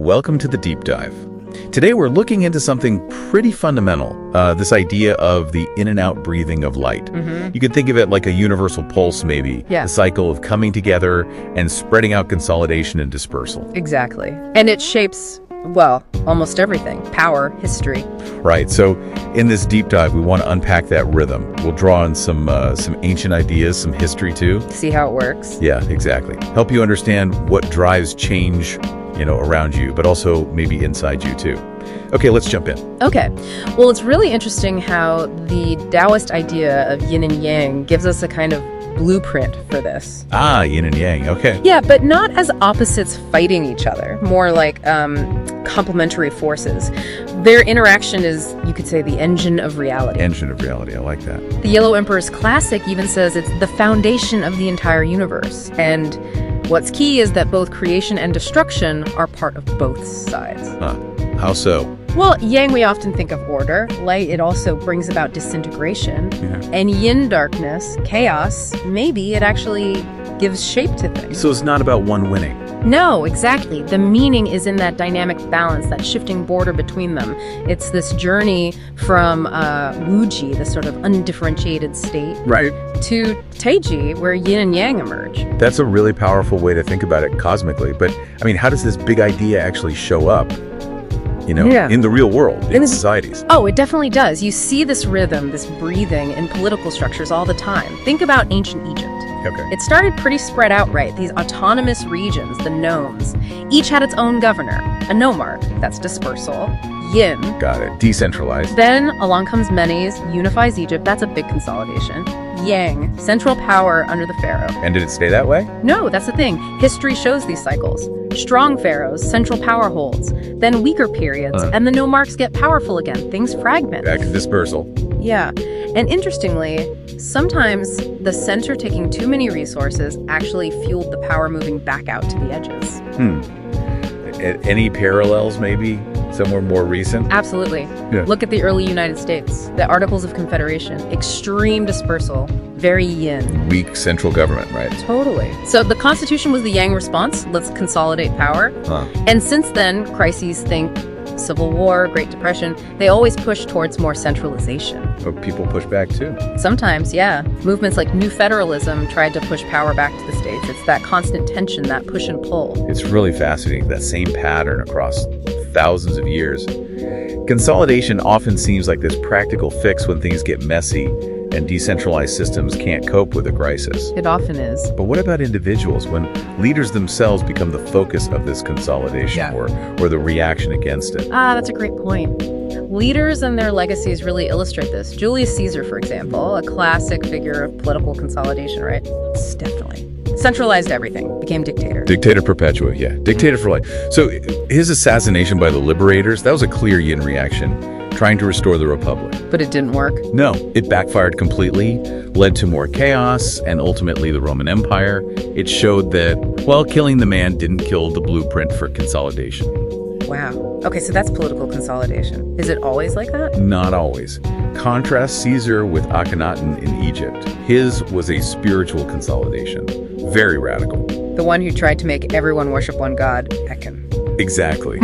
welcome to the Deep Dive. Today we're looking into something pretty fundamental, this idea of the in and out breathing of light. You could think of it like a universal pulse, maybe. Yeah. The cycle of coming together and spreading out consolidation and dispersal. Exactly. And it shapes, well, almost everything. Power, history. Right, so in this deep dive, we want to unpack that rhythm. We'll draw on some ancient ideas, some history too. See how it works. Yeah, exactly. Help you understand what drives change, around you, but also maybe inside you too. Okay, let's jump in. Okay. Well, it's really interesting how the Taoist idea of yin and yang gives us a kind of blueprint for this. Ah, yin and yang, okay. Yeah, but not as opposites fighting each other, more like complementary forces. Their interaction is, you could say, the engine of reality. Engine of reality, I like that. The Yellow Emperor's Classic even says it's the foundation of the entire universe. And what's key is that both creation and destruction are part of both sides. How so? Well, yang we often think of order. Light, it also brings about disintegration. Yeah. And yin, darkness, chaos, maybe it actually gives shape to things. So it's not about one winning. No, exactly. The meaning is in that dynamic balance, that shifting border between them. It's this journey from Wuji, the sort of undifferentiated state, Right. to Taiji, where yin and yang emerge. That's a really powerful way to think about it cosmically. But, how does this big idea actually show up, Yeah. in the real world, in societies? Oh, it definitely does. You see this rhythm, this breathing in political structures all the time. Think about ancient Egypt. Okay. It started pretty spread out, right? These autonomous regions, the nomes, each had its own governor. A nomarch, that's dispersal. Yin. Got it. Decentralized. Then along comes Menes, unifies Egypt. That's a big consolidation. Yang, central power under the pharaoh. And did it stay that way? No, that's the thing. History shows these cycles. Strong pharaohs, central power holds. Then weaker periods, and the nomarchs get powerful again. Things fragment. Back to dispersal. Yeah. And interestingly, sometimes the center taking too many resources actually fueled the power moving back out to the edges. Any parallels, maybe? Somewhere more recent? Absolutely. Yeah. Look at the early United States. The Articles of Confederation. Extreme dispersal. Very yin. Weak central government, right? Totally. So the Constitution was the yang response. Let's consolidate power. And since then, crises, think Civil War, Great Depression, they always push towards more centralization. But people push back too. Sometimes, yeah. Movements like New Federalism tried to push power back to the states. It's that constant tension, that push and pull. It's really fascinating, that same pattern across thousands of years. Consolidation often seems like this practical fix when things get messy and decentralized systems can't cope with a crisis. It often is. But what about individuals, when leaders themselves become the focus of this consolidation or the reaction against it? That's a great point. Leaders and their legacies really illustrate this. Julius Caesar, for example, a classic figure of political consolidation, right? Definitely. Centralized everything, became dictator. Dictator perpetua, yeah. Dictator for life. So his assassination by the liberators, that was a clear yin reaction, trying to restore the republic. But it didn't work. No, it backfired completely, led to more chaos, and ultimately the Roman Empire. It showed that, killing the man didn't kill the blueprint for consolidation. Wow. Okay, so that's political consolidation. Is it always like that? Not always. Contrast Caesar with Akhenaten in Egypt. His was a spiritual consolidation. Very radical. The one who tried to make everyone worship one god, Ekhen. Exactly.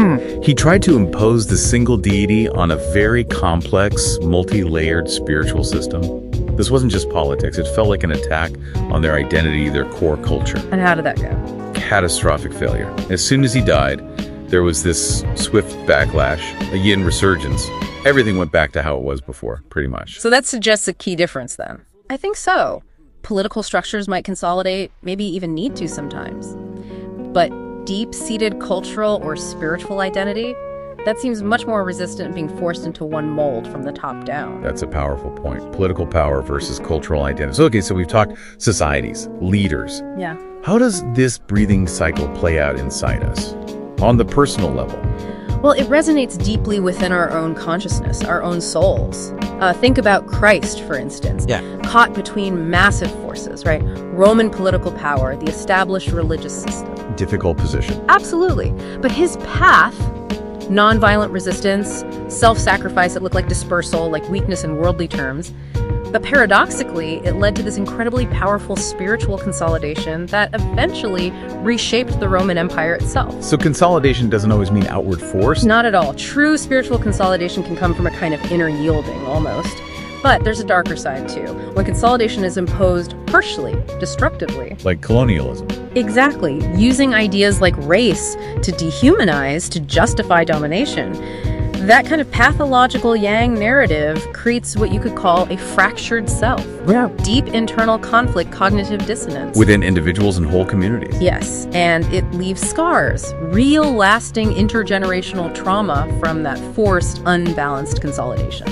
He tried to impose the single deity on a very complex, multi-layered spiritual system. This wasn't just politics. It felt like an attack on their identity, their core culture. And how did that go? Catastrophic failure. As soon as he died, there was this swift backlash, a yin resurgence. Everything went back to how it was before, pretty much. So that suggests a key difference then. I think so. Political structures might consolidate, maybe even need to sometimes. But deep-seated cultural or spiritual identity, that seems much more resistant to being forced into one mold from the top down. That's a powerful point. Political power versus cultural identity. So we've talked societies, leaders. Yeah. How does this breathing cycle play out inside us on the personal level? Well, it resonates deeply within our own consciousness, our own souls. Think about Christ, for instance. Caught between massive forces, right? Roman political power, the established religious system. Difficult position. Absolutely. But his path, nonviolent resistance, self-sacrifice that looked like dispersal, like weakness in worldly terms, But paradoxically, it led to this incredibly powerful spiritual consolidation that eventually reshaped the Roman Empire itself. So consolidation doesn't always mean outward force? Not at all. True spiritual consolidation can come from a kind of inner yielding, almost. But there's a darker side, too, when consolidation is imposed harshly, destructively. Like colonialism. Exactly. Using ideas like race to dehumanize, to justify domination. That kind of pathological Yang narrative creates what you could call a fractured self. Yeah. Deep internal conflict, cognitive dissonance. Within individuals and whole communities. Yes, and it leaves scars, real lasting intergenerational trauma from that forced, unbalanced consolidation.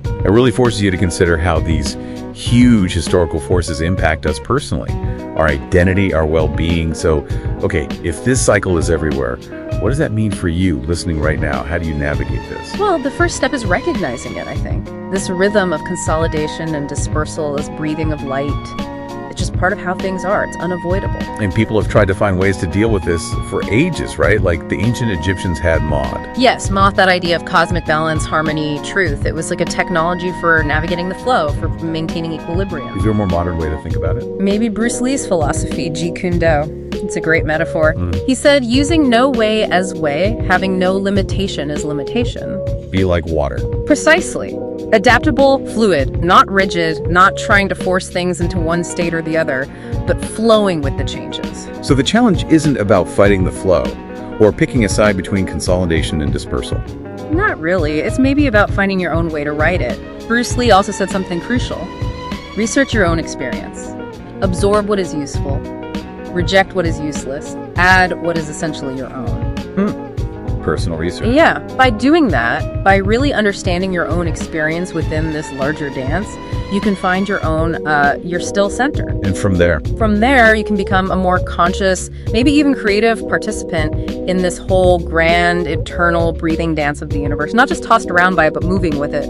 It really forces you to consider how these huge historical forces impact us personally, our identity, our well-being. So, okay, if this cycle is everywhere, what does that mean for you listening right now? How do you navigate this? Well, the first step is recognizing it, I think. This rhythm of consolidation and dispersal, this breathing of light, it's just part of how things are. It's unavoidable. And people have tried to find ways to deal with this for ages, right? Like the ancient Egyptians had Maud. Yes, Moth, that idea of cosmic balance, harmony, truth. It was like a technology for navigating the flow, for maintaining equilibrium. Is there a more modern way to think about it? Maybe Bruce Lee's philosophy, Jeet Kune Do. It's a great metaphor. He said, using no way as way, having no limitation as limitation. Be like water. Precisely. Adaptable, fluid, not rigid, not trying to force things into one state or the other, but flowing with the changes. So the challenge isn't about fighting the flow or picking a side between consolidation and dispersal. Not really. It's maybe about finding your own way to write it. Bruce Lee also said something crucial. Research your own experience. Absorb what is useful. Reject what is useless. Add what is essentially your own. Personal research. Yeah, by doing that, by really understanding your own experience within this larger dance, you can find your own, your still center. And from there, You can become a more conscious, maybe even creative participant in this whole grand, eternal breathing dance of the universe. Not just tossed around by it, but moving with it.